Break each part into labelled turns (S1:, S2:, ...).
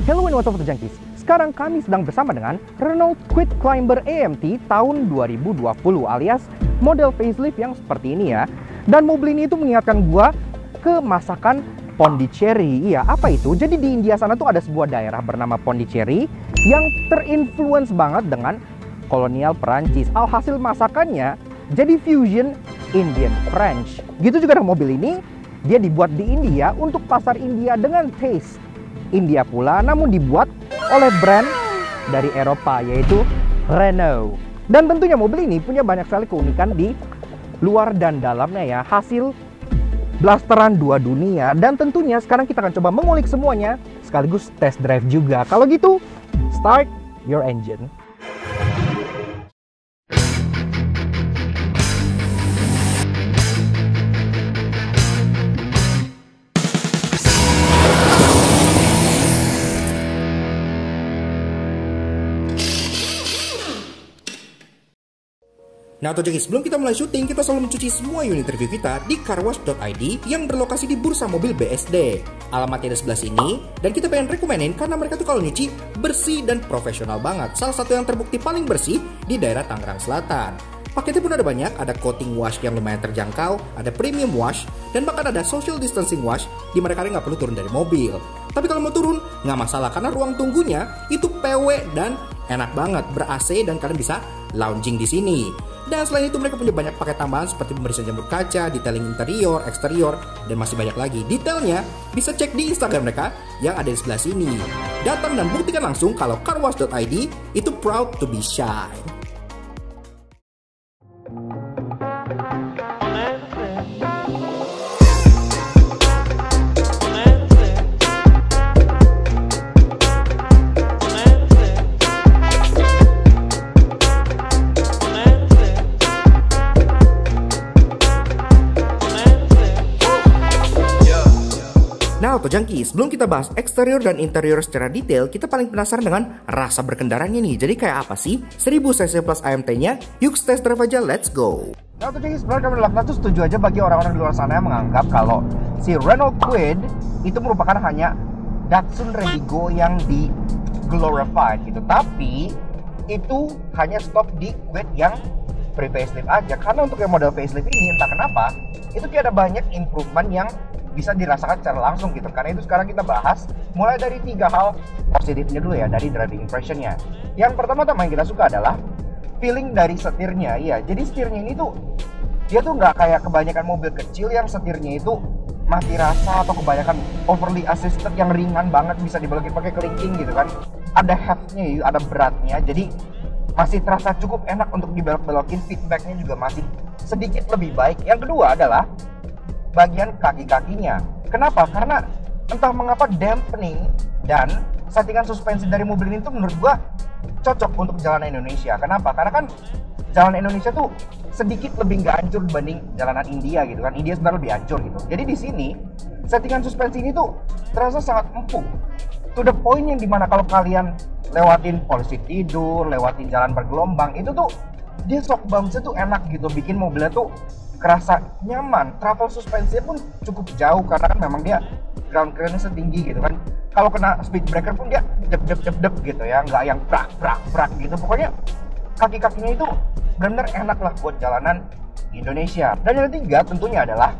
S1: Hello and what's up Junkies. Sekarang kami sedang bersama dengan Renault Kwid Climber AMT tahun 2020 alias model facelift yang seperti ini ya. Dan mobil ini itu mengingatkan gua ke masakan Pondicherry. Iya, apa itu? Jadi di India sana tuh ada sebuah daerah bernama Pondicherry yang terinfluence banget dengan kolonial Perancis. Alhasil masakannya jadi fusion Indian French. Gitu juga dengan mobil ini, dia dibuat di India untuk pasar India dengan taste India pula, namun dibuat oleh brand dari Eropa yaitu Renault. Dan tentunya mobil ini punya banyak sekali keunikan di luar dan dalamnya ya, hasil blasteran dua dunia. Dan tentunya sekarang kita akan coba mengulik semuanya sekaligus test drive juga. Kalau gitu, start your engine.
S2: Nah jadi sebelum kita mulai syuting, kita selalu mencuci semua unit review kita di carwash.id yang berlokasi di Bursa Mobil BSD. Alamatnya di sebelah sini, dan kita pengen rekomenin karena mereka tuh kalau nyuci bersih dan profesional banget. Salah satu yang terbukti paling bersih di daerah Tangerang Selatan. Paketnya pun ada banyak, ada coating wash yang lumayan terjangkau, ada premium wash, dan bahkan ada social distancing wash di mana kalian nggak perlu turun dari mobil. Tapi kalau mau turun, nggak masalah karena ruang tunggunya itu PW dan enak banget, ber-AC dan kalian bisa lounging di sini. Dan selain itu mereka punya banyak paket tambahan seperti pembersihan jamur kaca, detailing interior, eksterior, dan masih banyak lagi. Detailnya bisa cek di Instagram mereka yang ada di sebelah sini. Datang dan buktikan langsung kalau carwash.id itu proud to be shine. Nah, Auto Junkies, sebelum kita bahas eksterior dan interior secara detail, kita paling penasaran dengan rasa berkendaranya nih. Jadi kayak apa sih 1000 cc plus AMT-nya? Yuk test drive aja, let's go!
S1: Nah, Auto Junkies, sebenarnya kami lakukan itu setuju aja bagi orang-orang di luar sana yang menganggap kalau si Renault Kwid itu merupakan hanya Datsun Redigo yang di glorified gitu. Tapi itu hanya stop di Kwid yang pre-facelift aja. Karena untuk yang model facelift ini, entah kenapa, itu tidak ada banyak improvement yang bisa dirasakan secara langsung gitu. Karena itu sekarang kita bahas mulai dari 3 hal positifnya dulu ya, dari driving impressionnya. Yang pertama-tama yang kita suka adalah feeling dari setirnya. Iya, jadi setirnya ini tuh dia tuh nggak kayak kebanyakan mobil kecil yang setirnya itu mati rasa atau kebanyakan overly assisted yang ringan banget bisa dibelokin pakai kelingking gitu kan. Ada heavynya, ada beratnya, jadi masih terasa cukup enak untuk dibelok-belokin. Feedbacknya juga masih sedikit lebih baik. Yang kedua adalah bagian kaki-kakinya. Kenapa? Karena entah mengapa dampening dan settingan suspensi dari mobil ini tuh menurut gua cocok untuk jalanan Indonesia. Kenapa? Karena kan jalanan Indonesia tuh sedikit lebih nggak hancur dibanding jalanan India gitu kan. India sebenarnya lebih hancur gitu. Jadi di sini settingan suspensi ini tuh terasa sangat empuk. To the point yang dimana kalau kalian lewatin polisi tidur, lewatin jalan bergelombang, itu tuh dia shock bounce-nya tuh enak gitu, bikin mobilnya tuh kerasa nyaman. Travel suspensinya pun cukup jauh karena kan memang dia ground clearance setinggi gitu kan. Kalau kena speed breaker pun dia dep gitu ya, nggak yang prak gitu. Pokoknya kaki-kakinya itu benar-benar enak lah buat jalanan di Indonesia. Dan yang ketiga tentunya adalah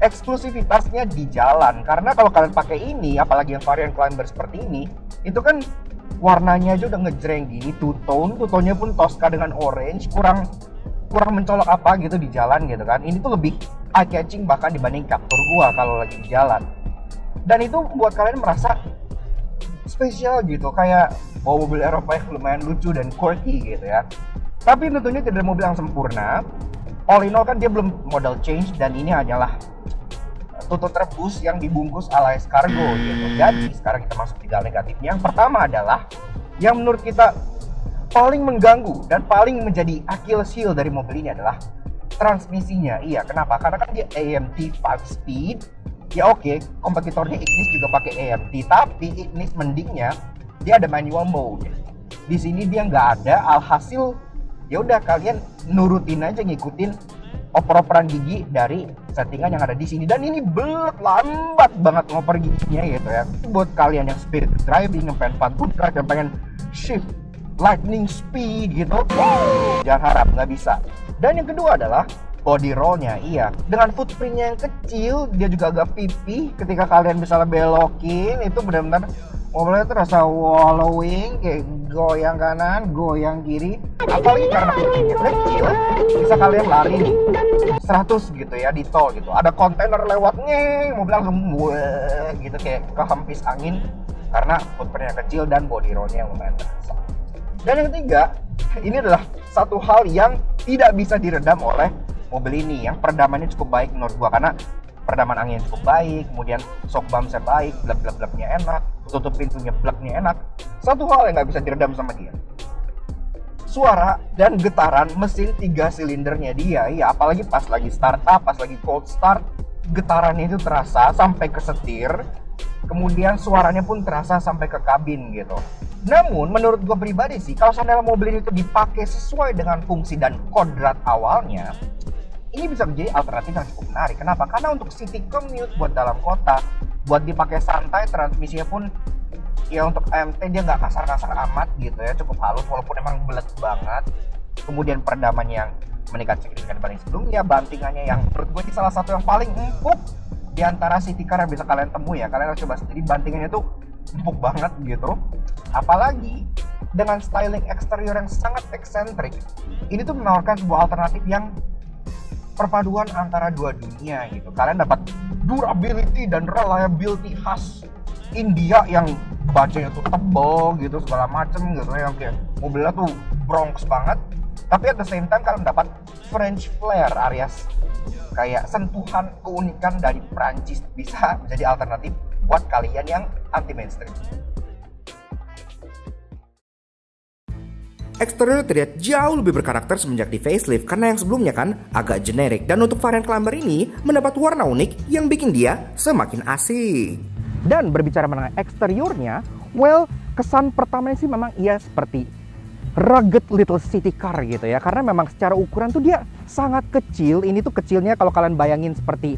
S1: eksklusivitasnya di jalan. Karena kalau kalian pakai ini, apalagi yang varian climber seperti ini, itu kan warnanya aja udah ngejreng gini, two-tone-nya pun Tosca dengan orange, kurang mencolok apa gitu di jalan gitu kan. Ini tuh lebih eye catching bahkan dibanding Captur gua kalau lagi di jalan. Dan itu buat kalian merasa spesial gitu, kayak bawa mobil Eropa yang lumayan lucu dan quirky gitu ya. Tapi tentunya tidak ada mobil yang sempurna. All in all kan dia belum model change, dan ini hanyalah tutut rebus yang dibungkus ala escargot gitu. Jadi sekarang kita masuk di hal negatifnya. Yang pertama adalah yang menurut kita paling mengganggu dan paling menjadi Achilles heel dari mobil ini adalah transmisinya. Iya, kenapa? Karena kan dia AMT 5 speed. Ya oke, kompetitornya Ignis juga pakai AMT, tapi Ignis mendingnya dia ada manual mode. Di sini dia nggak ada. Alhasil ya udah kalian nurutin aja, ngikutin oper-operan gigi dari settingan yang ada di sini, dan ini lambat banget mau perginya gitu ya. Buat kalian yang spirit driving, yang pengen pantun drive, yang pengen shift lightning speed gitu, jangan harap, nggak bisa. Dan yang kedua adalah body rollnya. Iya, dengan footprintnya yang kecil, dia juga agak pipih. Ketika kalian misalnya belokin, itu benar-benar mobilnya tuh rasa wallowing, kayak goyang kanan, goyang kiri. Apalagi karena footprintnya kecil, bisa kalian lari nih 100 gitu ya di tol gitu. Ada kontainer lewatnya, mobil langsung gitu kayak kehempis angin karena footprintnya kecil dan body rollnya yang lumayan terasa. Dan yang ketiga, ini adalah satu hal yang tidak bisa diredam oleh mobil ini, yang peredamannya cukup baik menurut gua, karena peredaman angin cukup baik, kemudian shock bumpsnya baik, blak-blak-blaknya enak, tutup pintunya blaknya enak. Satu hal yang nggak bisa diredam sama dia, suara dan getaran mesin 3 silindernya dia. Ya, apalagi pas lagi start up, pas lagi cold start, getarannya itu terasa sampai ke setir, kemudian suaranya pun terasa sampai ke kabin gitu. Namun menurut gue pribadi sih, kalau seandainya mobil ini tuh dipakai sesuai dengan fungsi dan kodrat awalnya, ini bisa menjadi alternatif yang cukup menarik. Kenapa? Karena untuk city commute, buat dalam kota, buat dipakai santai, transmisinya pun ya untuk AMT dia nggak kasar-kasar amat gitu ya, cukup halus walaupun emang belet banget. Kemudian peredamannya yang meningkat signifikan dibanding sebelumnya, bantingannya yang menurut gue ini salah satu yang paling empuk di antara city car yang bisa kalian temui ya. Kalian harus coba sendiri, bantingannya tuh empuk banget gitu. Apalagi dengan styling eksterior yang sangat eksentrik, ini tuh menawarkan sebuah alternatif yang perpaduan antara dua dunia gitu. Kalian dapat durability dan reliability khas India yang bajanya tuh tebal gitu, segala macem gitu, yang kayak mobilnya tuh Bronx banget. Tapi at the same time kalian dapat French flair alias kayak sentuhan keunikan dari Prancis, bisa menjadi alternatif buat kalian yang anti mainstream.
S2: Eksterior terlihat jauh lebih berkarakter semenjak di facelift karena yang sebelumnya kan agak generik, dan untuk varian Climber ini mendapat warna unik yang bikin dia semakin asik.
S1: Dan berbicara mengenai eksteriornya, well, kesan pertamanya sih memang ia seperti rugged little city car gitu ya, karena memang secara ukuran tuh dia sangat kecil. Ini tuh kecilnya kalau kalian bayangin seperti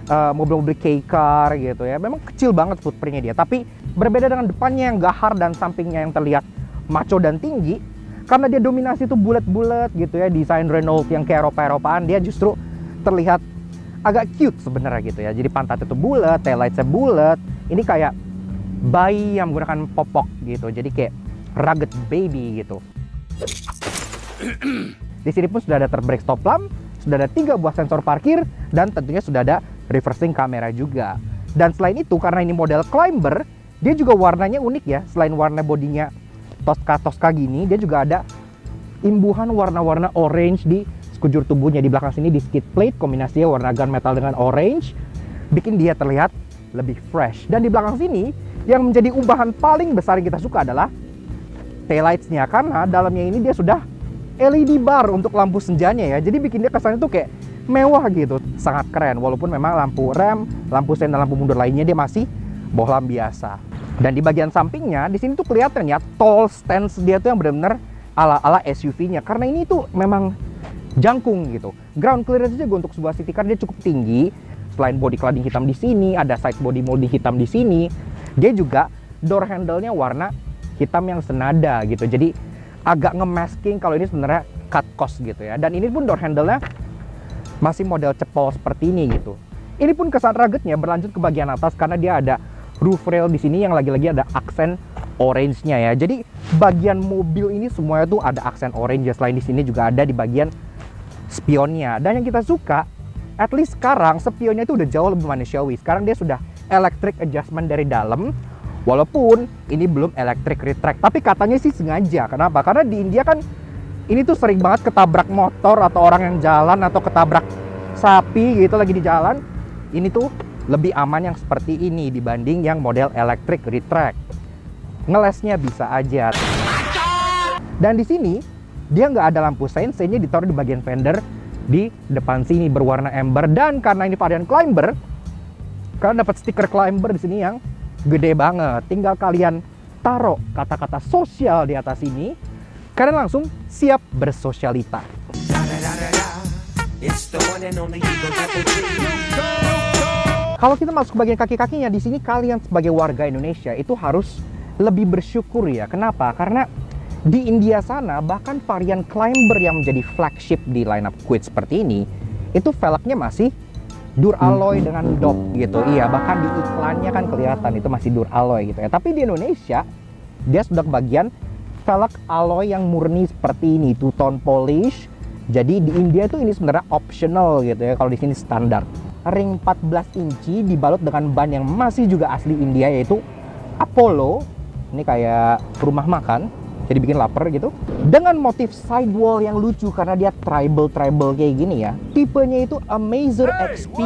S1: mobil-mobil K-car gitu ya, memang kecil banget footprintnya dia. Tapi berbeda dengan depannya yang gahar dan sampingnya yang terlihat maco dan tinggi, karena dia dominasi tuh bulat-bulat gitu ya, desain Renault yang kayak Eropa-Eropaan, dia justru terlihat agak cute sebenarnya gitu ya. Jadi pantatnya tuh bulat, taillightsnya bulat. Ini kayak bayi yang menggunakan popok gitu, jadi kayak rugged baby gitu. Di sini pun sudah ada terbrake stop lamp, sudah ada 3 buah sensor parkir, dan tentunya sudah ada reversing kamera juga. Dan selain itu, karena ini model Climber, dia juga warnanya unik ya. Selain warna bodinya Tosca gini, dia juga ada imbuhan warna-warna orange di sekujur tubuhnya. Di belakang sini di skid plate, kombinasinya warna gunmetal dengan orange, bikin dia terlihat lebih fresh. Dan di belakang sini, yang menjadi umbahan paling besar yang kita suka adalah taillights-nya, karena dalamnya ini dia sudah LED bar untuk lampu senjanya ya. Jadi bikin dia kesannya tuh kayak mewah gitu, sangat keren. Walaupun memang lampu rem, lampu sen, dan lampu mundur lainnya dia masih bohlam biasa. Dan di bagian sampingnya, di sini tuh kelihatan ya tall stance dia tuh yang benar-benar ala-ala SUV-nya. Karena ini tuh memang jangkung gitu. Ground clearance juga untuk sebuah city car dia cukup tinggi. Selain body cladding hitam di sini, ada side body molding hitam di sini. Dia juga door handle-nya warna hitam yang senada gitu. Jadi agak nge-masking kalau ini sebenarnya cut cost gitu ya. Dan ini pun door handle-nya masih model cepol seperti ini gitu. Ini pun kesan ruggednya berlanjut ke bagian atas karena dia ada roof rail di sini yang lagi-lagi ada aksen orange-nya ya. Jadi bagian mobil ini semuanya tuh ada aksen orange ya. Selain di sini juga ada di bagian spionnya. Dan yang kita suka, at least sekarang spionnya itu udah jauh lebih manusiawi. Sekarang dia sudah electric adjustment dari dalam. Walaupun ini belum electric retract, tapi katanya sih sengaja. Kenapa? Karena di India kan ini tuh sering banget ketabrak motor atau orang yang jalan, atau ketabrak sapi gitu lagi di jalan. Ini tuh lebih aman yang seperti ini dibanding yang model electric retract. Ngelesnya bisa aja. Dan di sini dia nggak ada lampu sein, seinnya ditaruh di bagian fender di depan sini berwarna amber. Dan karena ini varian Climber, kalian dapat stiker Climber di sini yang gede banget. Tinggal kalian taruh kata-kata sosial di atas ini, kalian langsung siap bersosialita.
S3: It's the one and only Eagle Double G.
S1: Kalau kita masuk ke bagian kaki-kakinya, di sini kalian sebagai warga Indonesia itu harus lebih bersyukur ya. Kenapa? Karena di India sana bahkan varian Climber yang menjadi flagship di lineup Kwid seperti ini, itu velgnya masih Duralloy dengan dop gitu. Iya, bahkan di iklannya kan kelihatan itu masih Duralloy gitu ya. Tapi di Indonesia dia sudah kebagian velg alloy yang murni seperti ini, two-tone polish. Jadi di India tuh ini sebenarnya optional gitu ya, kalau di sini standar. Ring 14 inci dibalut dengan ban yang masih juga asli India, yaitu Apollo. Ini kayak rumah makan, jadi bikin lapar gitu. Dengan motif sidewall yang lucu karena dia tribal kayak gini ya. Tipenya itu Amazer XP.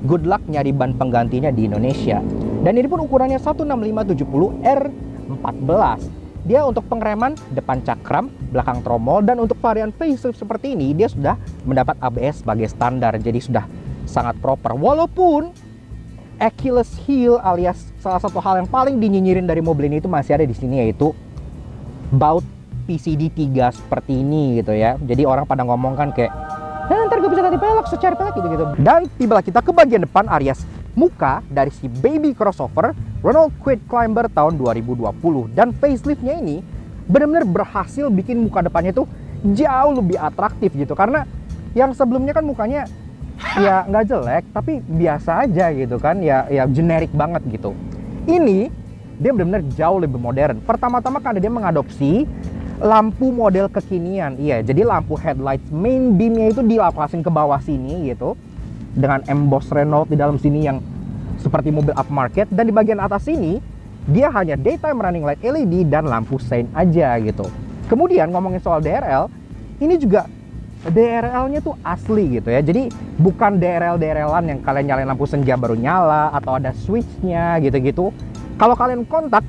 S1: Good luck nyari ban penggantinya di Indonesia. Dan ini pun ukurannya 165/70 R14. Dia untuk pengereman depan cakram, belakang tromol, dan untuk varian facelift seperti ini dia sudah mendapat ABS sebagai standar, jadi sudah sangat proper. Walaupun Achilles heel alias salah satu hal yang paling dinyinyirin dari mobil ini itu masih ada di sini, yaitu baut PCD 3 seperti ini gitu ya. Jadi orang pada ngomong kan kayak, ntar gue bisa ganti pelek, secari pelek gitu. Dan tibalah kita ke bagian depan alias muka dari si baby crossover Renault Kwid Climber tahun 2020. Dan faceliftnya ini benar-benar berhasil bikin muka depannya tuh jauh lebih atraktif gitu. Karena yang sebelumnya kan mukanya ya nggak jelek, tapi biasa aja gitu kan, ya generik banget gitu. Ini dia benar-benar jauh lebih modern. Pertama-tama kan dia mengadopsi lampu model kekinian. Iya, jadi lampu headlights main beamnya itu dilapasin ke bawah sini gitu, dengan emboss Renault di dalam sini yang seperti mobil upmarket. Dan di bagian atas sini dia hanya daytime running light LED dan lampu sein aja gitu. Kemudian ngomongin soal DRL, ini juga DRL-nya tuh asli gitu ya. Jadi bukan DRL-DRL-an yang kalian nyalain lampu senja baru nyala atau ada switch-nya gitu-gitu. Kalau kalian kontak,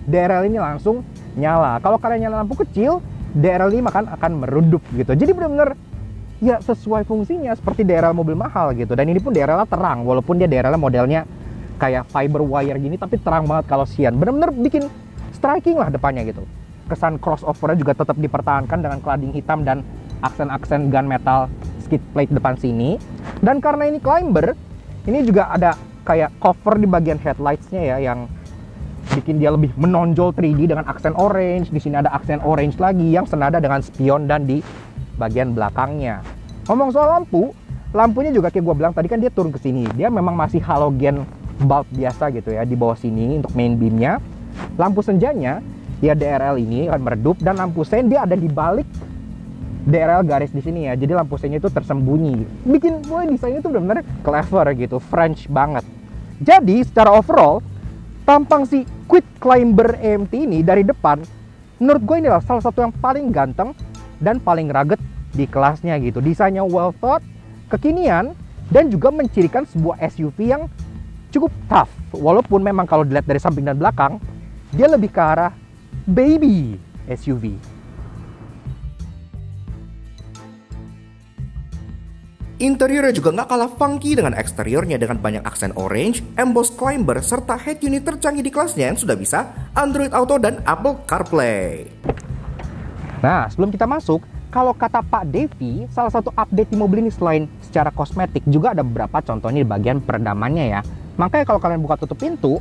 S1: DRL ini langsung nyala. Kalau kalian nyalain lampu kecil, DRL ini akan meredup gitu. Jadi benar-benar ya sesuai fungsinya seperti DRL mobil mahal gitu. Dan ini pun DRL-nya terang, walaupun dia DRL modelnya kayak fiber wire gini, tapi terang banget kalau siang. Benar-benar bikin striking lah depannya gitu. Kesan crossover-nya juga tetap dipertahankan dengan cladding hitam dan aksen-aksen gunmetal skid plate depan sini. Dan karena ini Climber, ini juga ada kayak cover di bagian headlights-nya ya, yang bikin dia lebih menonjol 3D dengan aksen orange. Di sini ada aksen orange lagi yang senada dengan spion dan di bagian belakangnya. Ngomong soal lampu, lampunya juga kayak gue bilang tadi kan dia turun ke sini. Dia memang masih halogen bulb biasa gitu ya di bawah sini untuk main beamnya. Lampu senjanya ya DRL ini akan meredup, dan lampu sein dia ada di balik DRL garis di sini ya. Jadi lampu seinnya itu tersembunyi. Bikin desainnya itu benar-benar clever gitu, French banget. Jadi secara overall, tampang si Kwid Climber EMT ini dari depan, menurut gue ini adalah salah satu yang paling ganteng dan paling rugged di kelasnya gitu. Desainnya well thought, kekinian, dan juga mencirikan sebuah SUV yang cukup tough. Walaupun memang kalau dilihat dari samping dan belakang, dia lebih ke arah baby SUV.
S2: Interiornya juga nggak kalah funky dengan eksteriornya dengan banyak aksen orange, emboss Climber, serta head unit tercanggih di kelasnya yang sudah bisa Android Auto dan Apple CarPlay.
S1: Nah, sebelum kita masuk, kalau kata Pak Devi, salah satu update di mobil ini selain secara kosmetik, juga ada beberapa contohnya di bagian peredamannya ya. Makanya kalau kalian buka tutup pintu,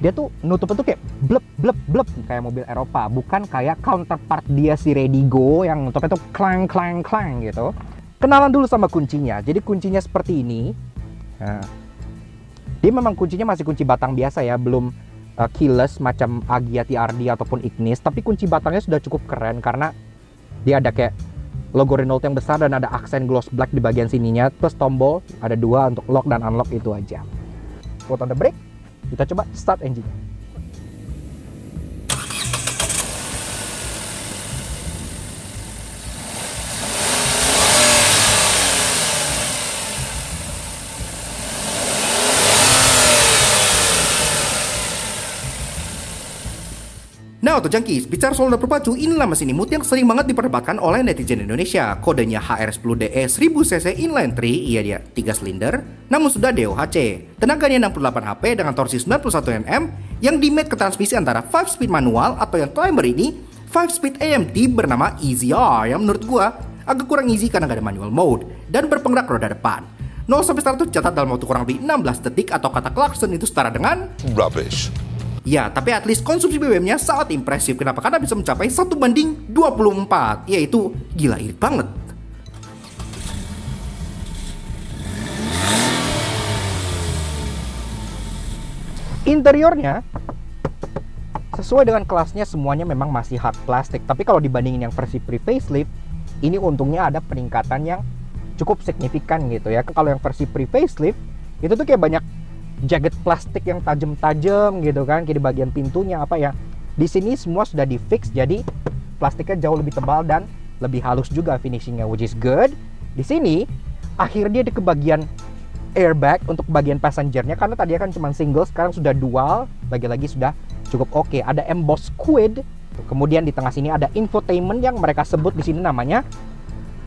S1: dia tuh nutup itu kayak blep blep blep kayak mobil Eropa, bukan kayak counterpart dia si Redigo yang nutupnya tuh clang clang clang gitu. Kenalan dulu sama kuncinya. Jadi kuncinya seperti ini. Nah, dia memang kuncinya masih kunci batang biasa ya, belum keyless macam Agya TRD ataupun Ignis, tapi kunci batangnya sudah cukup keren karena dia ada kayak logo Renault yang besar dan ada aksen gloss black di bagian sininya, plus tombol ada dua untuk lock dan unlock, itu aja. Put on the brake. Kita coba start engine.
S2: Nah, Auto Junkies, bicara soal roda berpacu, inilah mesin imut yang sering banget diperdebatkan oleh netizen Indonesia. Kodenya HR10DE 1000cc inline 3, iya dia 3 silinder, namun sudah DOHC. Tenaganya 68 HP dengan torsi 91 Nm yang di-mate ke transmisi antara 5-speed manual atau yang Climber ini 5-speed AMT bernama EasyR yang menurut gua agak kurang easy karena gak ada manual mode dan berpenggerak roda depan. 0-100 catat dalam waktu kurang lebih 16 detik atau kata klakson itu setara dengan
S4: rubbish.
S2: Ya, tapi at least konsumsi BBM-nya sangat impresif. Kenapa? Karena bisa mencapai 1:24, yaitu gila irit banget.
S1: Interiornya sesuai dengan kelasnya, semuanya memang masih hard plastik. Tapi kalau dibandingin yang versi pre-facelift, ini untungnya ada peningkatan yang cukup signifikan gitu ya. Kalau yang versi pre-facelift, itu tuh kayak banyak jagged plastik yang tajam-tajam gitu kan, kayak di bagian pintunya apa ya. Di sini semua sudah di fix, jadi plastiknya jauh lebih tebal dan lebih halus juga finishingnya, which is good. Di sini akhirnya di bagian airbag untuk bagian passengernya, karena tadi kan cuma single, sekarang sudah dual, lagi-lagi sudah cukup oke. Ada emboss squid, kemudian di tengah sini ada infotainment yang mereka sebut di sini namanya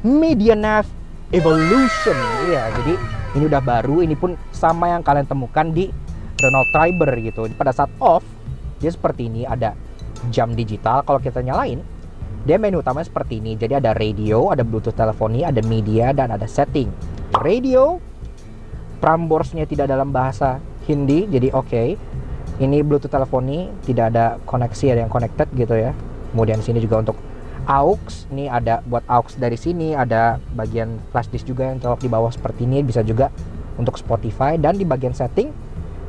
S1: MediaNav Evolution. Iya, jadi ini udah baru, ini pun sama yang kalian temukan di Renault Triber gitu. Pada saat off, dia seperti ini, ada jam digital. Kalau kita nyalain, dia menu utamanya seperti ini. Jadi ada radio, ada Bluetooth teleponi, ada media, dan ada setting. Radio, Prambors-nya tidak dalam bahasa Hindi, jadi oke. Ini Bluetooth teleponi, tidak ada koneksi, ada yang connected gitu ya. Kemudian sini juga untuk aux, ini ada buat aux dari sini, ada bagian flash disk juga yang colok di bawah seperti ini, bisa juga untuk Spotify. Dan di bagian setting,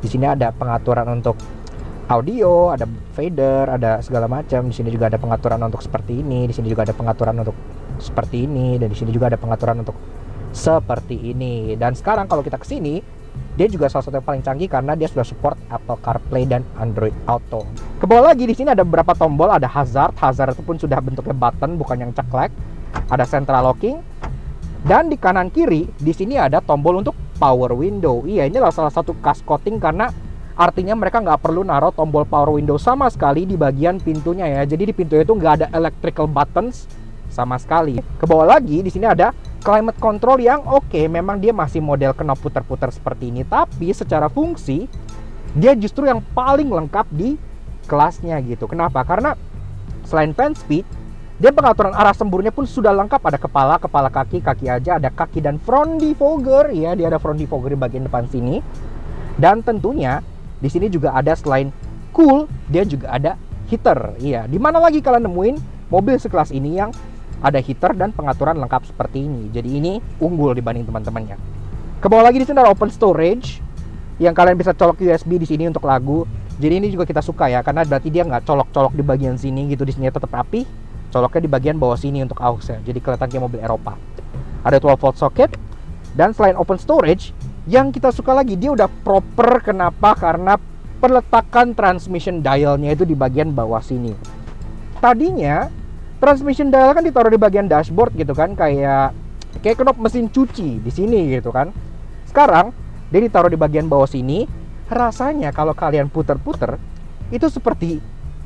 S1: di sini ada pengaturan untuk audio, ada fader, ada segala macam. Di sini juga ada pengaturan untuk seperti ini, di sini juga ada pengaturan untuk seperti ini, dan di sini juga ada pengaturan untuk seperti ini. Dan sekarang kalau kita ke sini, dia juga salah satu yang paling canggih karena dia sudah support Apple CarPlay dan Android Auto. Ke bawah lagi di sini ada beberapa tombol, ada hazard itu pun sudah bentuknya button bukan yang ceklek. Ada central locking. Dan di kanan kiri di sini ada tombol untuk power window. Iya, ini adalah salah satu cascoating karena artinya mereka nggak perlu naruh tombol power window sama sekali di bagian pintunya ya. Jadi di pintunya itu nggak ada electrical buttons sama sekali. Ke bawah lagi di sini ada climate control yang oke, memang dia masih model knob putar-putar seperti ini, tapi secara fungsi dia justru yang paling lengkap di kelasnya gitu. Kenapa? Karena selain fan speed, dia pengaturan arah semburnya pun sudah lengkap. Ada kepala, kaki aja, ada kaki dan front defogger ya, dia ada front defogger di bagian depan sini. Dan tentunya di sini juga ada selain cool, dia juga ada heater. Iya, di mana lagi kalian nemuin mobil sekelas ini yang ada heater dan pengaturan lengkap seperti ini. Jadi ini unggul dibanding teman-temannya. Ke bawah lagi di sini ada open storage yang kalian bisa colok USB di sini untuk lagu. Jadi ini juga kita suka ya, karena berarti dia nggak colok-colok di bagian sini gitu. Di sini tetap rapi, coloknya di bagian bawah sini untuk aux-nya. Jadi kelihatan kayak mobil Eropa. Ada 12 volt socket. Dan selain open storage, yang kita suka lagi, dia udah proper. Kenapa? Karena peletakan transmission dialnya itu di bagian bawah sini. Tadinya transmission dial kan ditaruh di bagian dashboard gitu kan, kayak knob mesin cuci di sini gitu kan. Sekarang dia ditaruh di bagian bawah sini. Rasanya kalau kalian puter-puter itu seperti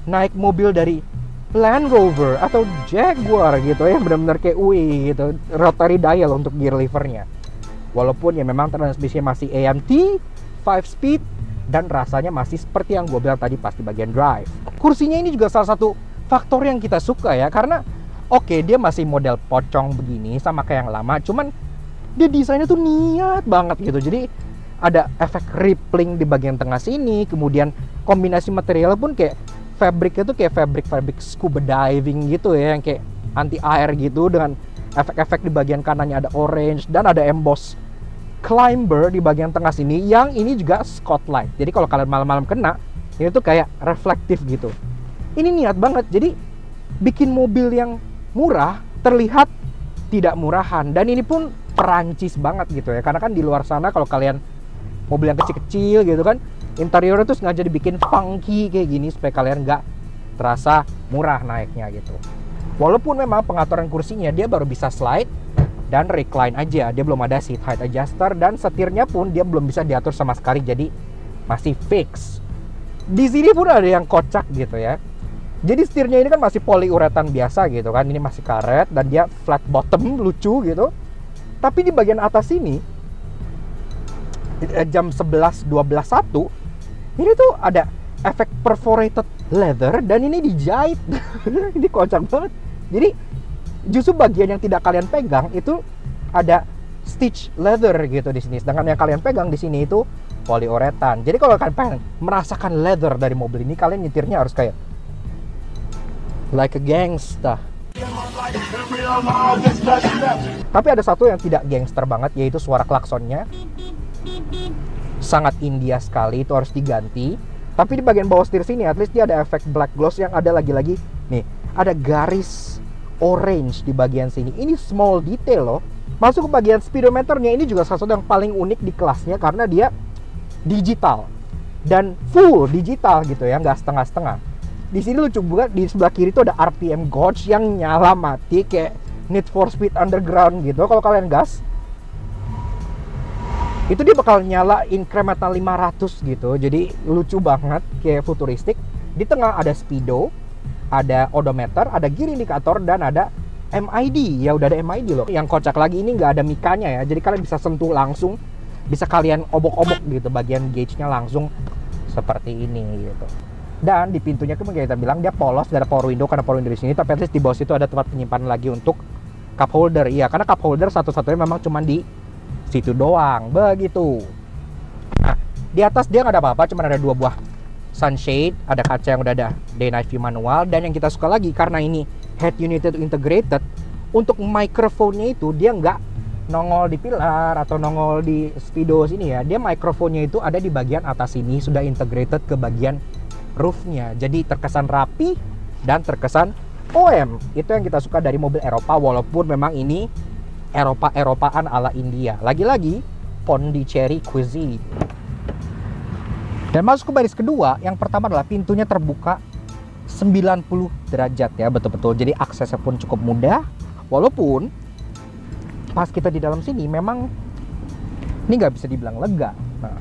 S1: naik mobil dari Land Rover atau Jaguar gitu ya, benar-benar kayak UI gitu, rotary dial untuk gear levernya. Walaupun ya memang transmisinya masih AMT 5-speed dan rasanya masih seperti yang gue bilang tadi pas di bagian drive. Kursinya ini juga salah satu faktor yang kita suka ya, karena oke, dia masih model pocong begini sama kayak yang lama, cuman dia desainnya tuh niat banget gitu. Jadi ada efek rippling di bagian tengah sini, kemudian kombinasi material pun kayak fabriknya tuh kayak fabric scuba diving gitu ya, yang kayak anti air gitu, dengan efek-efek di bagian kanannya ada orange dan ada emboss climber di bagian tengah sini yang ini juga spotlight. Jadi kalau kalian malam-malam kena, ini tuh kayak reflektif gitu. Ini niat banget, jadi bikin mobil yang murah terlihat tidak murahan. Dan ini pun Perancis banget gitu ya, karena kan di luar sana kalau kalian mobil yang kecil-kecil gitu kan, interiornya tuh sengaja dibikin funky kayak gini supaya kalian nggak terasa murah naiknya gitu. Walaupun memang pengaturan kursinya dia baru bisa slide dan recline aja, dia belum ada seat height adjuster, dan setirnya pun dia belum bisa diatur sama sekali, jadi masih fix. Di sini pun ada yang kocak gitu ya. Jadi setirnya ini kan masih poliuretan biasa gitu kan, ini masih karet dan dia flat bottom, lucu gitu. Tapi di bagian atas ini jam 11, 12, 1 ini tuh ada efek perforated leather dan ini dijahit. Ini kocak banget. Jadi justru bagian yang tidak kalian pegang itu ada stitch leather gitu di sini, sedangkan yang kalian pegang di sini itu poliuretan. Jadi kalau kalian pengen merasakan leather dari mobil ini, kalian nyetirnya harus kayak like a gangsta. Tapi ada satu yang tidak gangster banget, yaitu suara klaksonnya. Sangat India sekali, itu harus diganti. Tapi di bagian bawah setir sini, at least dia ada efek black gloss yang ada lagi-lagi. Nih, ada garis orange di bagian sini. Ini small detail loh. Masuk ke bagian speedometernya, ini juga salah satu yang paling unik di kelasnya karena dia digital dan full digital gitu ya, nggak setengah-setengah. Di sini lucu banget, di sebelah kiri itu ada RPM gauge yang nyala mati kayak Need for Speed Underground gitu. Kalau kalian gas, itu dia bakal nyala incremental 500 gitu. Jadi lucu banget, kayak futuristik. Di tengah ada speedo, ada odometer, ada gear indicator, dan ada MID. Ya udah ada MID loh. Yang kocak lagi ini nggak ada mikanya ya. Jadi kalian bisa sentuh langsung, bisa kalian obok-obok gitu bagian gauge-nya langsung seperti ini gitu. Dan di pintunya kan kita bilang dia polos, gak ada power window karena power window di sini. Tapi at least di bawah situ ada tempat penyimpanan lagi untuk cup holder. Iya, karena cup holder satu-satunya memang cuma di situ doang. Begitu. Nah, di atas dia nggak ada apa-apa, cuma ada 2 buah sunshade, ada kaca yang udah ada day night view manual. Dan yang kita suka lagi karena ini head unit itu integrated, untuk microphone-nya itu dia nggak nongol di pilar atau nongol di speedo sini ya. Dia microphone-nya itu ada di bagian atas sini, sudah integrated ke bagian roof-nya. Jadi terkesan rapi dan terkesan OM. Itu yang kita suka dari mobil Eropa, walaupun memang ini Eropa-Eropaan ala India. Lagi-lagi Pondicherry cuisine. Dan masuk ke baris kedua, yang pertama adalah pintunya terbuka 90 derajat ya, betul-betul. Jadi aksesnya pun cukup mudah. Walaupun pas kita di dalam sini memang ini nggak bisa dibilang lega. Nah,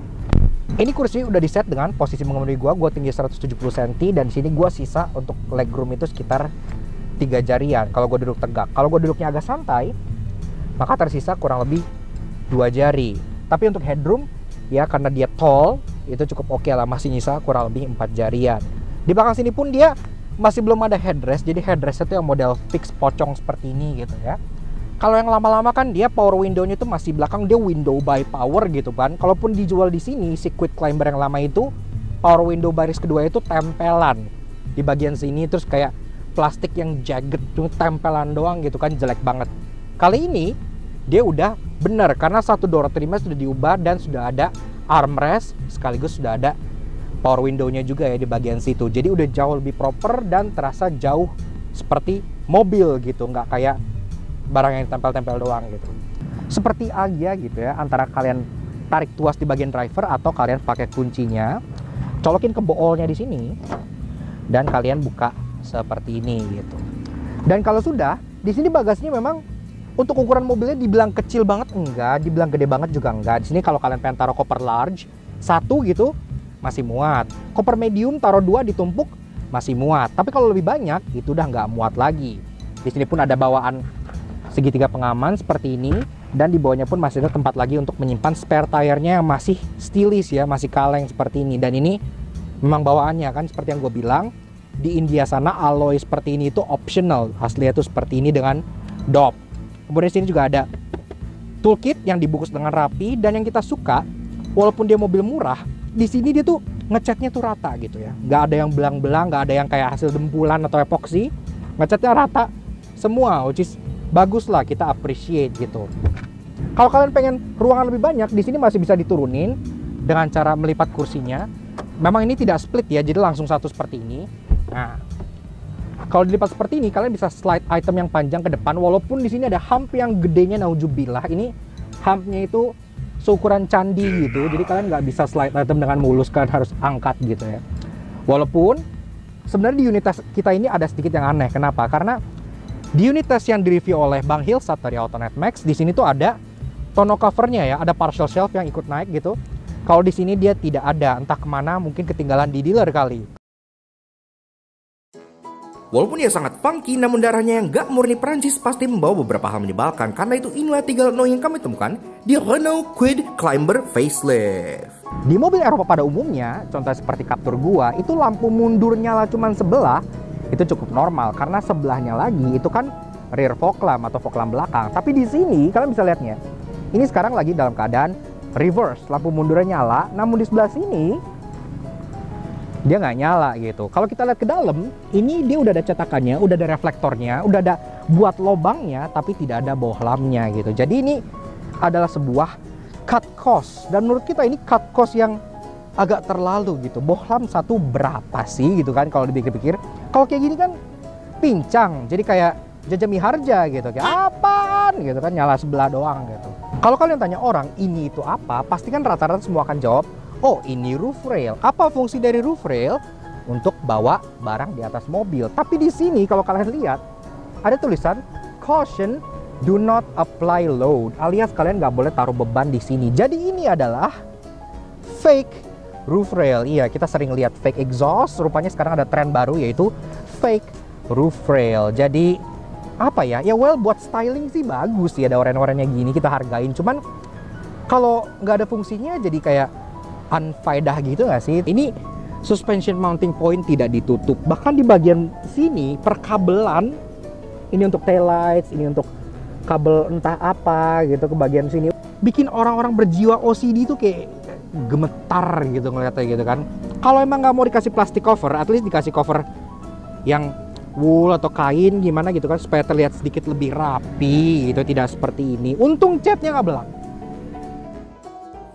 S1: ini kursi udah di set dengan posisi mengemudi gua tinggi 170 cm, dan di sini gua sisa untuk legroom itu sekitar 3 jarian kalau gua duduk tegak. Kalau gua duduknya agak santai, maka tersisa kurang lebih 2 jari. Tapi untuk headroom ya, karena dia tall, itu cukup oke lah, masih nyisa kurang lebih 4 jarian. Di belakang sini pun dia masih belum ada headrest, jadi headrest itu yang model fix pocong seperti ini gitu ya. Kalau yang lama-lama kan dia power window-nya itu masih belakang, dia window by power gitu kan. Kalaupun dijual di sini si Quick Climber yang lama itu, power window baris kedua itu tempelan di bagian sini, terus kayak plastik yang jagged tuh tempelan doang gitu kan, jelek banget. Kali ini dia udah bener karena satu door trimnya sudah diubah dan sudah ada armrest sekaligus sudah ada power window-nya juga ya di bagian situ. Jadi udah jauh lebih proper dan terasa jauh seperti mobil gitu, nggak kayak barang yang tempel-tempel doang gitu. Seperti aja gitu ya, antara kalian tarik tuas di bagian driver atau kalian pakai kuncinya, colokin ke boolnya di sini, dan kalian buka seperti ini gitu. Dan kalau sudah, di sini bagasinya memang untuk ukuran mobilnya dibilang kecil banget enggak, dibilang gede banget juga enggak. Di sini kalau kalian pengen taruh koper large 1 gitu masih muat. Koper medium taruh 2 ditumpuk masih muat. Tapi kalau lebih banyak itu udah nggak muat lagi. Di sini pun ada bawaan segitiga pengaman seperti ini, dan di bawahnya pun masih ada tempat lagi untuk menyimpan spare tire-nya yang masih stylish ya, masih kaleng seperti ini. Dan ini memang bawaannya kan seperti yang gue bilang, di India sana alloy seperti ini itu optional, aslinya itu seperti ini dengan dop. Kemudian sini juga ada toolkit yang dibungkus dengan rapi, dan yang kita suka walaupun dia mobil murah, di sini dia tuh ngecatnya tuh rata gitu ya, nggak ada yang belang-belang, nggak ada yang kayak hasil dempulan atau epoksi, ngecatnya rata semua, which is bagus lah, kita appreciate gitu. Kalau kalian pengen ruangan lebih banyak, di sini masih bisa diturunin dengan cara melipat kursinya. Memang ini tidak split ya, jadi langsung satu seperti ini. Nah, kalau dilipat seperti ini, kalian bisa slide item yang panjang ke depan. Walaupun di sini ada hump yang gedenya naujubillah, ini humpnya itu seukuran candi gitu, jadi kalian nggak bisa slide item dengan mulus, kalian harus angkat gitu ya. Walaupun sebenarnya di unitas kita ini ada sedikit yang aneh. Kenapa? Karena di unitas yang direview oleh Bang Hilsat dari Autonet Max, di sini tuh ada tonneau covernya ya, ada partial shelf yang ikut naik gitu. Kalau di sini dia tidak ada, entah kemana, mungkin ketinggalan di dealer kali.
S2: Walaupun ia sangat funky, namun darahnya yang gak murni Prancis pasti membawa beberapa hal menyebalkan. Karena itu inilah 3 no yang kami temukan di Renault Kwid Climber Facelift.
S1: Di mobil Eropa pada umumnya, contoh seperti Captur gua, itu lampu mundur nyala cuman sebelah, itu cukup normal karena sebelahnya lagi itu kan rear fog lamp atau fog lamp belakang. Tapi di sini kalian bisa lihatnya, ini sekarang lagi dalam keadaan reverse, lampu mundurnya nyala, namun di sebelah sini dia nggak nyala gitu. Kalau kita lihat ke dalam, ini dia udah ada cetakannya, udah ada reflektornya, udah ada buat lobangnya, tapi tidak ada bohlamnya gitu. Jadi ini adalah sebuah cut cost, dan menurut kita ini cut cost yang agak terlalu gitu. Bohlam satu berapa sih gitu kan kalau dipikir-pikir. Kalau kayak gini kan pincang, jadi kayak Jaja Miharja gitu, kayak apaan gitu kan, nyala sebelah doang gitu. Kalau kalian tanya orang ini itu apa, pasti kan rata-rata semua akan jawab, oh ini roof rail. Apa fungsi dari roof rail? Untuk bawa barang di atas mobil. Tapi di sini kalau kalian lihat ada tulisan caution, do not apply load, alias kalian nggak boleh taruh beban di sini. Jadi ini adalah fake roof rail. Iya, kita sering lihat fake exhaust. Rupanya sekarang ada tren baru yaitu fake roof rail. Jadi apa ya? Ya well, buat styling sih bagus ya, ada oren-orennya gini, kita hargain. Cuman kalau nggak ada fungsinya jadi kayak unfaedah gitu nggak sih? Ini suspension mounting point tidak ditutup. Bahkan di bagian sini perkabelan, ini untuk tail lights, ini untuk kabel entah apa gitu ke bagian sini, bikin orang-orang berjiwa OCD itu kayak gemetar gitu ngeliatnya gitu kan. Kalau emang nggak mau dikasih plastik cover, at least dikasih cover yang wool atau kain gimana gitu kan, supaya terlihat sedikit lebih rapi gitu, tidak seperti ini. Untung catnya nggak belak.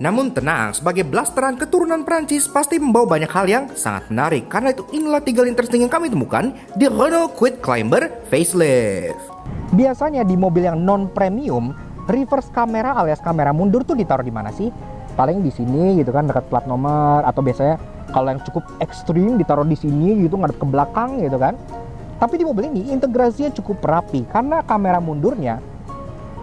S2: Namun tenang, sebagai blasteran keturunan Prancis pasti membawa banyak hal yang sangat menarik. Karena itu inilah 3 interesting yang kami temukan di Renault Kwid Climber Facelift.
S1: Biasanya di mobil yang non premium, reverse kamera alias kamera mundur tuh ditaruh di mana sih? Paling di sini gitu kan, dekat plat nomor, atau biasanya kalau yang cukup ekstrim ditaruh di sini gitu, ngadep ke belakang gitu kan. Tapi di mobil ini integrasinya cukup rapi karena kamera mundurnya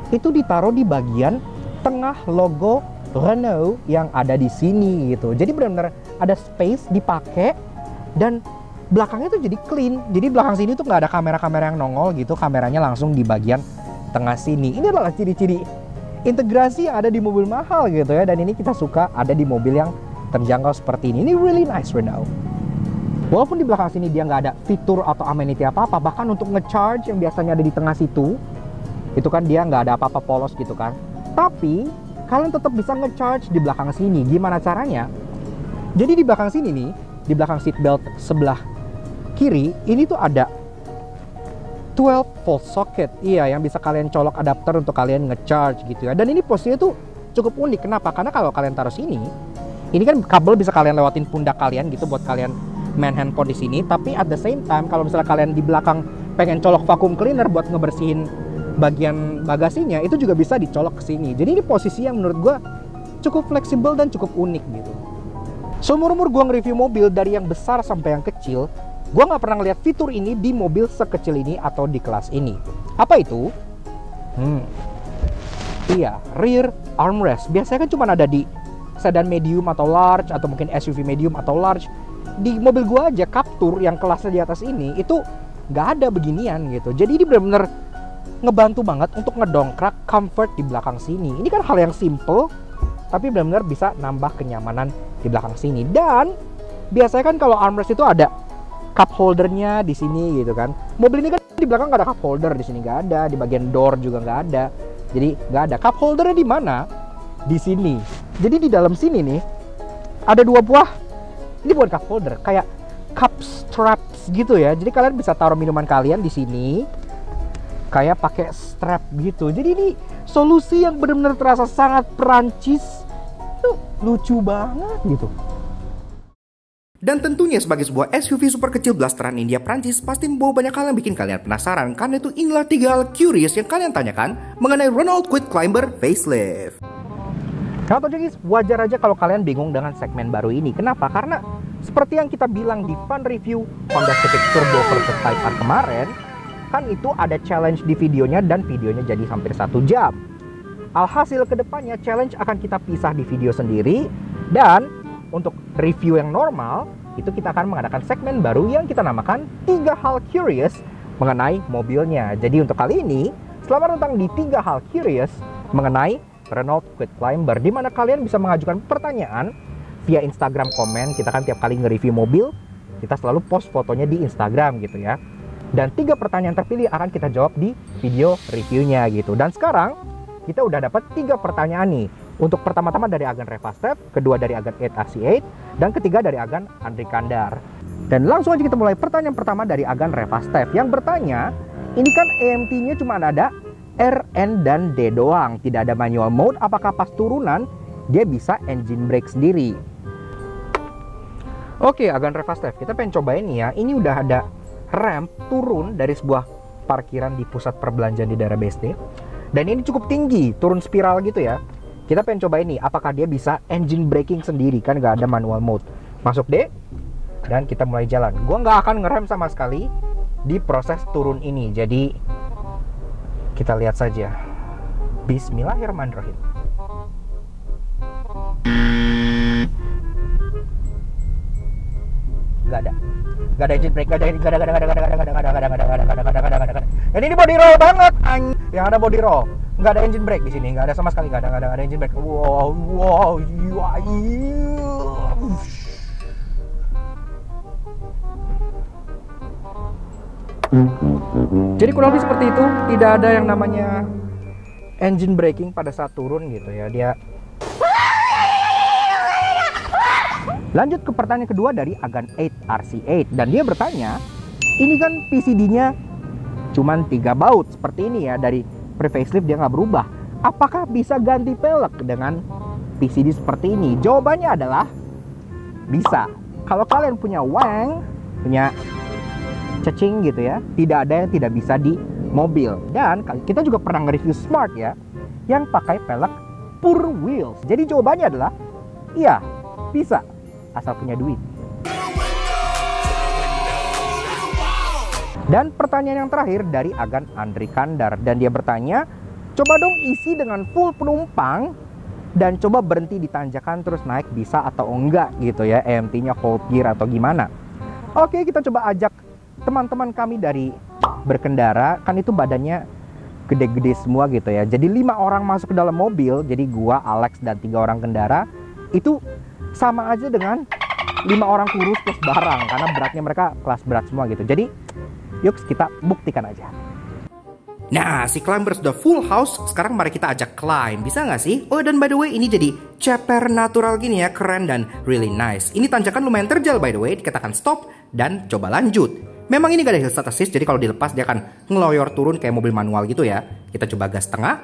S1: itu ditaruh di bagian tengah logo Renault yang ada di sini gitu. Jadi benar-benar ada space dipakai dan belakangnya tuh jadi clean. Jadi belakang sini tuh nggak ada kamera-kamera yang nongol gitu, kameranya langsung di bagian tengah sini. Ini adalah ciri-ciri integrasi yang ada di mobil mahal gitu ya, dan ini kita suka ada di mobil yang terjangkau seperti ini. Ini really nice Renault. Walaupun di belakang sini dia nggak ada fitur atau amenity apa-apa, bahkan untuk ngecharge yang biasanya ada di tengah situ, itu kan dia nggak ada apa-apa, polos gitu kan. Tapi kalian tetap bisa ngecharge di belakang sini. Gimana caranya? Jadi di belakang sini nih, di belakang seatbelt sebelah kiri, ini tuh ada 12 volt socket. Iya, yang bisa kalian colok adapter untuk kalian ngecharge gitu ya. Dan ini posisinya tuh cukup unik. Kenapa? Karena kalau kalian taruh sini, ini kan kabel bisa kalian lewatin pundak kalian gitu buat kalian main handphone di sini. Tapi at the same time, kalau misalnya kalian di belakang pengen colok vacuum cleaner buat ngebersihin bagian bagasinya, itu juga bisa dicolok ke sini. Jadi ini posisi yang menurut gue cukup fleksibel dan cukup unik gitu. Seumur-umur gue nge-review mobil dari yang besar sampai yang kecil, gue nggak pernah ngeliat fitur ini di mobil sekecil ini atau di kelas ini. Apa itu? Iya, rear armrest. Biasanya kan cuma ada di sedan medium atau large, atau mungkin SUV medium atau large. Di mobil gue aja Captur yang kelasnya di atas ini itu nggak ada beginian gitu. Jadi ini benar-benar ngebantu banget untuk ngedongkrak comfort di belakang sini. Ini kan hal yang simple, tapi benar-benar bisa nambah kenyamanan di belakang sini. Dan biasanya kan kalau armrest itu ada cup holdernya di sini gitu kan. Mobil ini kan di belakang nggak ada cup holder, di sini nggak ada, di bagian door juga nggak ada. Jadi nggak ada. Cup holdernya di mana? Di sini. Jadi di dalam sini nih ada 2 buah. Ini bukan cup holder, kayak cup straps gitu ya. Jadi kalian bisa taruh minuman kalian di sini, kayak pakai strap gitu. Jadi ini solusi yang benar-benar terasa sangat Perancis. Tuh lucu banget gitu.
S2: Dan tentunya sebagai sebuah SUV super kecil blasteran India Prancis pasti membawa banyak hal yang bikin kalian penasaran. Karena itu inilah 3 hal curious yang kalian tanyakan mengenai Renault Kwid Climber Facelift.
S1: Nah, guys, wajar aja kalau kalian bingung dengan segmen baru ini. Kenapa? Karena seperti yang kita bilang di fun review Honda Civic Turbo versus Type R kemarin, kan itu ada challenge di videonya dan videonya jadi hampir 1 jam. Alhasil kedepannya challenge akan kita pisah di video sendiri, dan untuk review yang normal itu kita akan mengadakan segmen baru yang kita namakan 3 hal curious mengenai mobilnya. Jadi untuk kali ini, selamat datang di 3 hal curious mengenai Renault Kwid Climber, di mana kalian bisa mengajukan pertanyaan via Instagram komen. Kita kan tiap kali nge-review mobil, kita selalu post fotonya di Instagram gitu ya. Dan 3 pertanyaan terpilih akan kita jawab di video reviewnya gitu. Dan sekarang kita udah dapat 3 pertanyaan nih. Untuk pertama-tama dari agen Revastev, kedua dari agen 8RC8, dan ketiga dari agen Andri Kandar. Dan langsung aja kita mulai pertanyaan pertama dari agen Revastev yang bertanya, ini kan EMT-nya cuma ada R, N, dan D doang, tidak ada manual mode. Apakah pas turunan dia bisa engine brake sendiri? Oke, agen Revastev, kita pengen cobain nih ya. Ini udah ada ramp turun dari sebuah parkiran di pusat perbelanjaan di daerah BSD, dan ini cukup tinggi, turun spiral gitu ya. Kita pengen cobain nih, apakah dia bisa engine braking sendiri, kan nggak ada manual mode. Masuk D, dan kita mulai jalan. Gua nggak akan ngerem sama sekali di proses turun ini, jadi kita lihat saja. Bismillahirrahmanirrahim. Gak ada engine brake, gak ada. Dan ini body roll banget, yang ada body roll. Gak ada engine brake di sini, gak ada sama sekali, gak ada engine brake. Wow. Jadi kurang lebih seperti itu, tidak ada yang namanya engine braking pada saat turun gitu ya. Dia lanjut ke pertanyaan kedua dari agen 8RC8, dan dia bertanya, ini kan PCD-nya cuman 3 baut seperti ini ya, dari pre-facelift dia nggak berubah. Apakah bisa ganti pelek dengan PCD seperti ini? Jawabannya adalah bisa. Kalau kalian punya Wang, punya cacing gitu ya, tidak ada yang tidak bisa di mobil. Dan kita juga pernah nge-review Smart ya, yang pakai pelek Pure Wheels. Jadi jawabannya adalah iya, bisa, asal punya duit. Dan pertanyaan yang terakhir dari agen Andri Kandar, dan dia bertanya, coba dong isi dengan full penumpang dan coba berhenti di tanjakan terus naik, bisa atau enggak gitu ya, EMT-nya hold gear atau gimana. Oke, kita coba ajak teman-teman kami dari berkendara, kan itu badannya gede-gede semua gitu ya. Jadi 5 orang masuk ke dalam mobil, jadi gua, Alex, dan 3 orang kendara, itu sama aja dengan 5 orang kurus plus barang, karena beratnya mereka kelas berat semua gitu. Jadi yuk kita buktikan aja.
S2: Nah, si climber sudah full house, sekarang mari kita ajak climb. Bisa nggak sih? Oh, dan by the way, ini jadi ceper natural gini ya, keren dan really nice. Ini tanjakan lumayan terjal by the way, kita akan stop dan coba lanjut. Memang ini gak ada hill start assist, jadi kalau dilepas dia akan ngeloyor turun kayak mobil manual gitu ya. Kita coba gas tengah,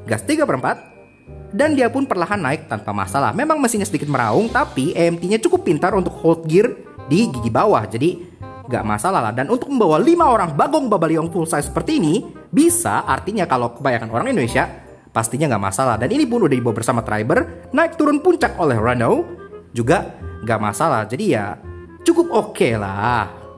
S2: gas 3/4, dan dia pun perlahan naik tanpa masalah. Memang mesinnya sedikit meraung, tapi EMT-nya cukup pintar untuk hold gear di gigi bawah, jadi gak masalah lah. Dan untuk membawa 5 orang bagong babaliong full size seperti ini, bisa, artinya kalau kebanyakan orang Indonesia, pastinya gak masalah. Dan ini pun udah dibawa bersama driver, naik turun puncak oleh Renault, juga gak masalah. Jadi ya cukup oke lah.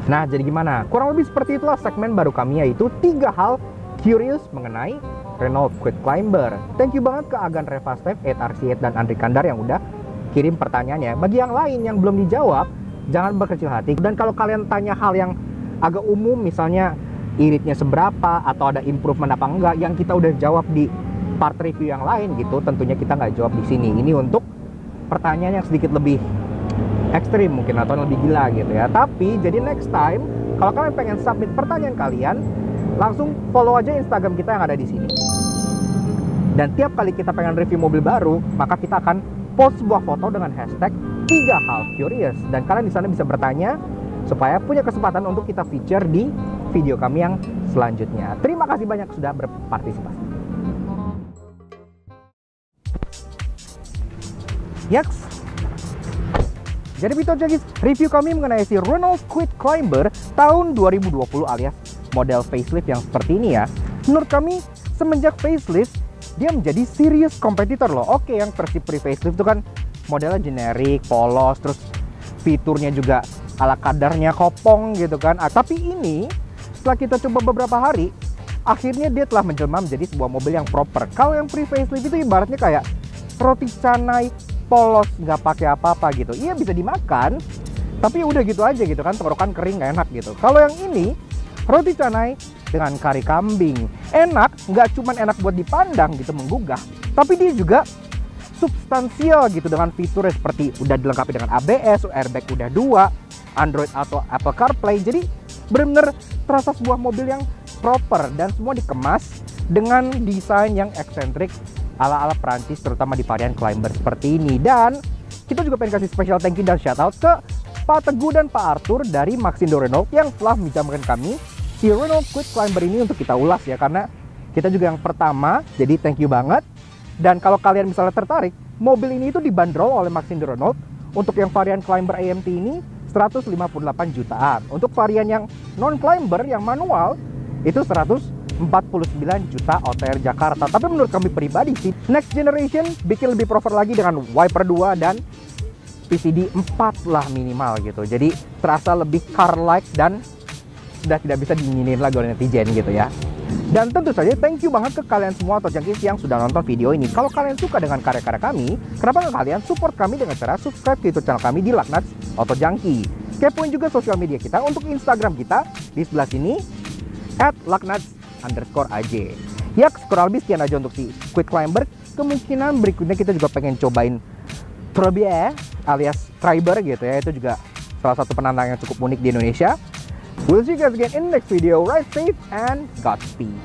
S1: Nah, jadi gimana? Kurang lebih seperti itulah segmen baru kami, yaitu 3 hal curious mengenai Renault Kwid Climber. Thank you banget ke agen Revastev, 8RC8, dan Andri Kandar yang udah kirim pertanyaannya. Bagi yang lain yang belum dijawab, jangan berkecil hati. Dan kalau kalian tanya hal yang agak umum, misalnya iritnya seberapa atau ada improvement apa enggak, yang kita udah jawab di part review yang lain gitu, tentunya kita nggak jawab di sini. Ini untuk pertanyaan yang sedikit lebih ekstrim mungkin atau lebih gila gitu ya. Tapi jadi next time kalau kalian pengen submit pertanyaan kalian, langsung follow aja Instagram kita yang ada di sini. Dan tiap kali kita pengen review mobil baru, maka kita akan post sebuah foto dengan hashtag 3 hal curious, dan kalian di sana bisa bertanya supaya punya kesempatan untuk kita feature di video kami yang selanjutnya. Terima kasih banyak sudah berpartisipasi. Yaks. Jadi itu aja guys, review kami mengenai si Renault Kwid Climber tahun 2020 alias model facelift yang seperti ini ya. Menurut kami semenjak facelift dia menjadi serious kompetitor loh. Oke, yang versi pre-facelift itu kan modelnya generik, polos, terus fiturnya juga ala kadarnya kopong gitu kan. Tapi ini setelah kita coba beberapa hari, akhirnya dia telah menjelma menjadi sebuah mobil yang proper. Kalau yang pre-facelift itu ibaratnya kayak roti canai polos, nggak pakai apa-apa gitu. Iya bisa dimakan, tapi udah gitu aja gitu kan, tenggorokan kering nggak enak gitu. Kalau yang ini roti canai dengan kari kambing, enak, nggak cuman enak buat dipandang gitu menggugah, tapi dia juga substansial gitu dengan fitur seperti udah dilengkapi dengan ABS, airbag udah 2, Android atau Apple CarPlay. Jadi benar-benar terasa sebuah mobil yang proper dan semua dikemas dengan desain yang eksentrik ala-ala Prancis, terutama di varian Climber seperti ini. Dan kita juga pengen kasih special thank you dan shout out ke Pak Teguh dan Pak Arthur dari Maxindo Renault yang telah menjamankan kami si Renault Kwid Climber ini untuk kita ulas ya, karena kita juga yang pertama, jadi thank you banget. Dan kalau kalian misalnya tertarik, mobil ini itu dibanderol oleh Maxindo Renault untuk yang varian Climber AMT ini 158 jutaan. Untuk varian yang non-Climber, yang manual, itu 149 juta OTR Jakarta. Tapi menurut kami pribadi sih, next generation bikin lebih proper lagi dengan wiper 2 dan PCD 4 lah minimal gitu. Jadi terasa lebih car-like dan sudah tidak bisa diinginin lagi oleh netizen gitu ya. Dan tentu saja thank you banget ke kalian semua atau junkies yang sudah nonton video ini. Kalau kalian suka dengan karya-karya kami, kenapa nggak kalian support kami dengan cara subscribe ke YouTube channel kami di Laknats Auto Junkie. Kepoin juga sosial media kita. Untuk Instagram kita di sebelah sini @laknats_aj. Ya, kurang lebih sekian aja untuk si Kwid Climber. Kemungkinan berikutnya kita juga pengen cobain Trobie alias Triber gitu ya. Itu juga salah satu penantang yang cukup unik di Indonesia. We'll see you guys again in the next video. Ride safe and Godspeed.